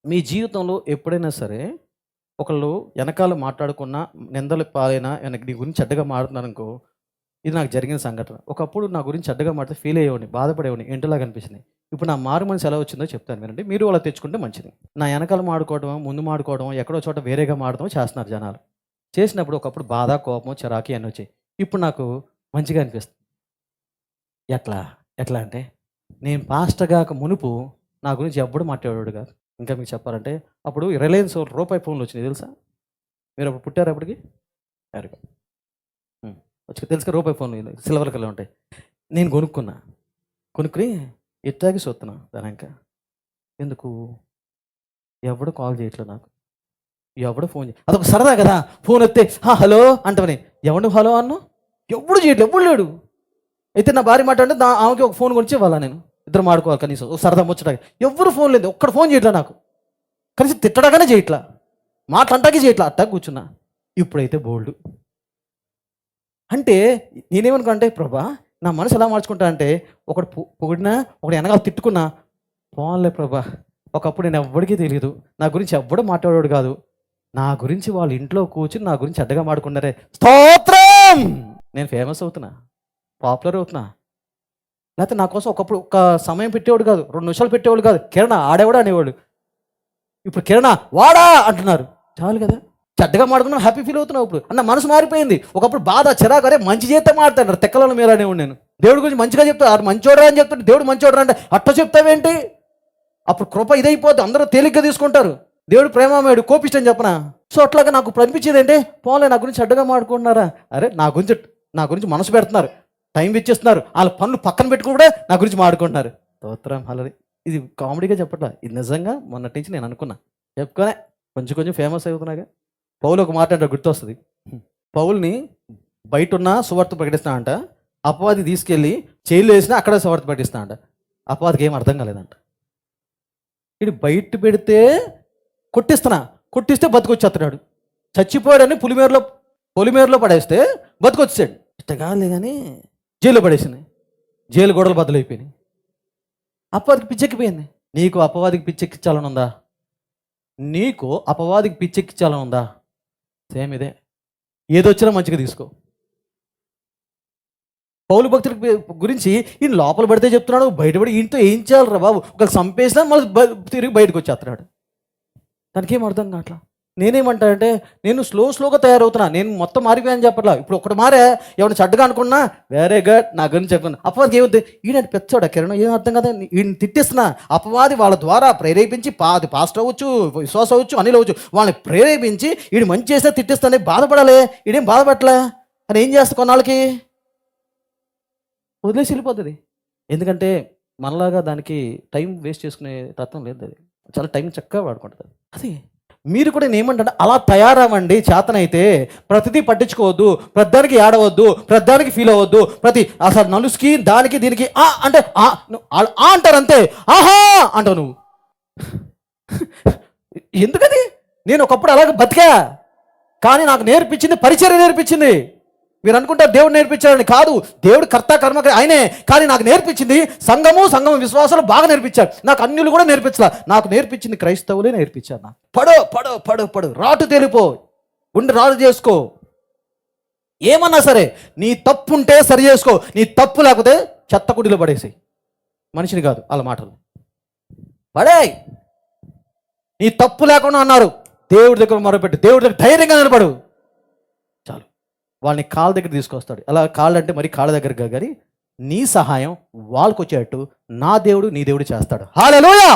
మీ జీవితంలో ఎప్పుడైనా సరే ఒకళ్ళు వెనకాల మాట్లాడుకున్నా, నిందలు పాలైనా నీ గురించి చెడ్డగా మాట్లాడుతున్నారనుకో, ఇది నాకు జరిగిన సంఘటన. ఒకప్పుడు నా గురించి చెడ్డగా మాట్లాడితే ఫీల్ అయ్యేవాడిని, బాధపడేవాడిని, ఏంటోలాగా అనిపించింది. ఇప్పుడు నా మారు మనసు ఎలా వచ్చిందో చెప్తాను వినండి. మీరు అలా తెచ్చుకుంటే మంచిది. నా వెనకాల మాడుకోవడం, ముందు మాడుకోవడం, ఎక్కడో చోట వేరేగా మాడడం చేస్తున్నారు జనాలు. చేసినప్పుడు ఒకప్పుడు బాధ, కోపం, చిరాకు అన్నీ వచ్చాయి. ఇప్పుడు నాకు మంచిగా అనిపిస్తుంది. ఎట్లా? ఎట్లా అంటే నేను పాస్టర్ గాక మునుపు నా గురించి ఎవ్వడు మాట్లాడేవాడు కాదు. ఇంకా మీకు చెప్పాలంటే అప్పుడు రిలయన్స్ రూపాయి ఫోన్లు వచ్చినాయి తెలుసా? మీరు అప్పుడు పుట్టారు అప్పటికి? Very good. వచ్చి తెలుసుగా రూపాయి ఫోన్లు సిల్వర్ కలర్ ఉంటాయి. నేను కొనుక్కుని ఎట్టాగి చూస్తున్నా దానిక. ఎందుకు? ఎవడు కాల్ చేయట్లేదు నాకు, ఎవడు ఫోన్ అదొక సరదా కదా. ఫోన్ వస్తే హలో అంటవని, ఎవడు హలో అన్ను? ఎవడు చేయట్లేదు, ఎవడు లేడు. అయితే నా భార్య మాట అంటే ఆమెకి ఒక ఫోన్ కొనిచ్చి ఇవ్వాలా, నేను ఇద్దరు మాడుకోవాలి కనీసం ఒక సరదా ముచ్చటగా. ఎవరు ఫోన్ లేదు, ఒక్కడ ఫోన్ చేయట్లా నాకు, కనీసం తిట్టడాగానే చేయట్లా, మాట్లాడటానికి చేయట్లా, అట్టా కూర్చున్నా. ఇప్పుడైతే బోల్డ్ అంటే నేనేమనుకో అంటే ప్రభా నా మనసు ఎలా మార్చుకుంటా అంటే ఒకటి పొగిడినా ఒకటి వెనకాల తిట్టుకున్నా పోన్లే ప్రభా. ఒకప్పుడు నేను ఎవ్వడికి తెలియదు, నా గురించి ఎవ్వడు మాట్లాడేవాడు కాదు, నా గురించి వాళ్ళ ఇంట్లో కూర్చుని నా గురించి అడ్డగా మాడుకున్నారే, స్తోత్రం, నేను ఫేమస్ అవుతున్నా, పాపులర్ అవుతున్నా. లేకపోతే నా కోసం ఒకప్పుడు ఒక సమయం పెట్టేవాడు కాదు, 2 నిమిషాలు పెట్టేవాడు కాదు. కిరణ ఆడేవాడు అనేవాడు, ఇప్పుడు కిరణ వాడా అంటున్నారు. చాలు కదా, చెడ్డగా మాడుకున్నా హ్యాపీ ఫీల్ అవుతున్నావు. ఇప్పుడు అన్న మనసు మారిపోయింది. ఒకప్పుడు బాధ, చిరాకు, అరే మంచి చేస్తే మాడతాడు, తెక్కలను మీరు అనేవాడు. నేను దేవుడి గురించి మంచిగా చెప్తా, అది మంచోడరా అని చెప్తాడు, దేవుడు మంచోడరా అంటే అట్ట చెప్తావేంటి? అప్పుడు కృప ఇదైపోద్ది, అందరూ తేలిగ్గా తీసుకుంటారు. దేవుడు ప్రేమమేడు, కోపిష్టని చెప్పనా. సో అట్లాగా నాకు ఇప్పుడు అనిపించేది ఏంటి, పోలే నా గురించి చెడ్డగా మాడుకుంటున్నారా, అరే నా గురించి మనసు పెడుతున్నారు, టైం ఇచ్చేస్తున్నారు, వాళ్ళ పనులు పక్కన పెట్టుకుని కూడా నా గురించి మాడుకుంటున్నారు. స్తోత్రం హల్లెలూయా. ఇది కామెడీగా చెప్పట్లా, ఇది నిజంగా మొన్నటి నుంచి నేను అనుకున్నా, చెప్పుకొనే కొంచెం ఫేమస్ అవుతున్నాగా. పౌలు ఒక మాట అంటే గుర్తొస్తుంది. పౌల్ని బయట ఉన్న సువార్త ప్రకటిస్తా అంట, అపవాది తీసుకెళ్ళి జైల్లో వేసినా అక్కడ సువార్త ప్రకటిస్తా అంట. అపవాదికి ఏం అర్థం కాలేదంట. ఇది బయట పెడితే కొట్టిస్తే బతుకొచ్చేస్తున్నాడు, చచ్చిపోయాడని పొలిమేరలో పడేస్తే బతుకొచ్చాడు. ఇష్టగాలే కానీ జైల్లో పడేసింది, జైలు గొడవలు బదులైపోయినాయి. అపవాదికి పిచ్చెక్కిపోయింది. నీకు అపవాదికి పిచ్చెక్కించాలని ఉందా? సేమ్ ఇదే, ఏదొచ్చినా మంచిగా తీసుకో. పౌలు భక్తుడి గురించి ఈయన లోపల పడితే చెప్తున్నాడు, బయటపడి ఈయనతో ఏం చేయాలరా బాబు, ఒకళ్ళు చంపేసినా మళ్ళీ తిరిగి బయటకు వచ్చేస్తున్నాడు. దానికేం అర్థం కావట్లా. నేనేమంటానంటే నేను స్లోగా తయారవుతున్నా, నేను మొత్తం మారిపోయాను చెప్పట్లా. ఇప్పుడు ఒకటి మారే, ఎవరిని చెడ్డగా అనుకున్నా వేరే గడ్ నా గురించి చెప్పుకున్నా. అపవాదికి ఏమవుతుంది, ఈయన పెచ్చాడు కిరణం, ఏం అర్థం కదా, ఈయన తిట్టిస్తున్నా. అపవాది వాళ్ళ ద్వారా ప్రేరేపించి పాస్టర్ అవ్వచ్చు, విశ్వాసం అవ్వచ్చు, అనిల్ అవ్వచ్చు, వాళ్ళని ప్రేరేపించి ఈడు మంచి చేస్తే తిట్టిస్తానే బాధపడాలి. ఈడేం బాధపడలే అని ఏం చేస్తా, కొన్నాళ్ళకి వదిలేసి వెళ్ళిపోతుంది. ఎందుకంటే మనలాగా దానికి టైం వేస్ట్ చేసుకునే తత్వం లేదు, అది చాలా టైం చక్కగా వాడుకుంటుంది. అది మీరు కూడా నేనేమంటే అలా తయారవ్వండి. చేతనైతే ప్రతిదీ పట్టించుకోవద్దు, ప్రతిదానికి ఏడవద్దు, ప్రతిదానికి ఫీల్ అవ్వద్దు, అసలు నలుసుకి దానికి దీనికి అంటే అంటారు అంతే, ఆహా అంటావు నువ్వు. ఎందుకది? నేను ఒకప్పుడు అలాగే బతికా, కానీ నాకు నేర్పించింది పరిచర్య నేర్పించింది. మీరు అనుకుంటారు దేవుడు నేర్పించాడని, కాదు, దేవుడు కర్త కర్మ ఆయనే, కానీ నాకు నేర్పించింది సంఘము విశ్వాసాలు బాగా నేర్పించాడు. నాకు అన్యులు కూడా నేర్పించలా, నాకు నేర్పించింది క్రైస్తవులే నేర్పించారు. నాకు పడు రాటు తేలిపో, గుండె రాటు చేసుకో, ఏమన్నా సరే నీ తప్పు ఉంటే సరి చేసుకో, నీ తప్పు లేకపోతే చెత్త కుడిలో పడేసి, మనిషిని కాదు వాళ్ళ మాటలు పడే. నీ తప్పు లేకుండా అన్నారు, దేవుడి దగ్గర మొరపెట్టి దేవుడి దగ్గర ధైర్యంగా నిలబడు, చాలు. వాళ్ళని కాళ్ళ దగ్గర తీసుకొస్తాడు. అలా కాళ్ళు అంటే మరి కాళ్ళ దగ్గర కానీ నీ సహాయం వాళ్ళకు వచ్చేటట్టు నా దేవుడు నీ దేవుడు చేస్తాడు. హల్లెలూయా.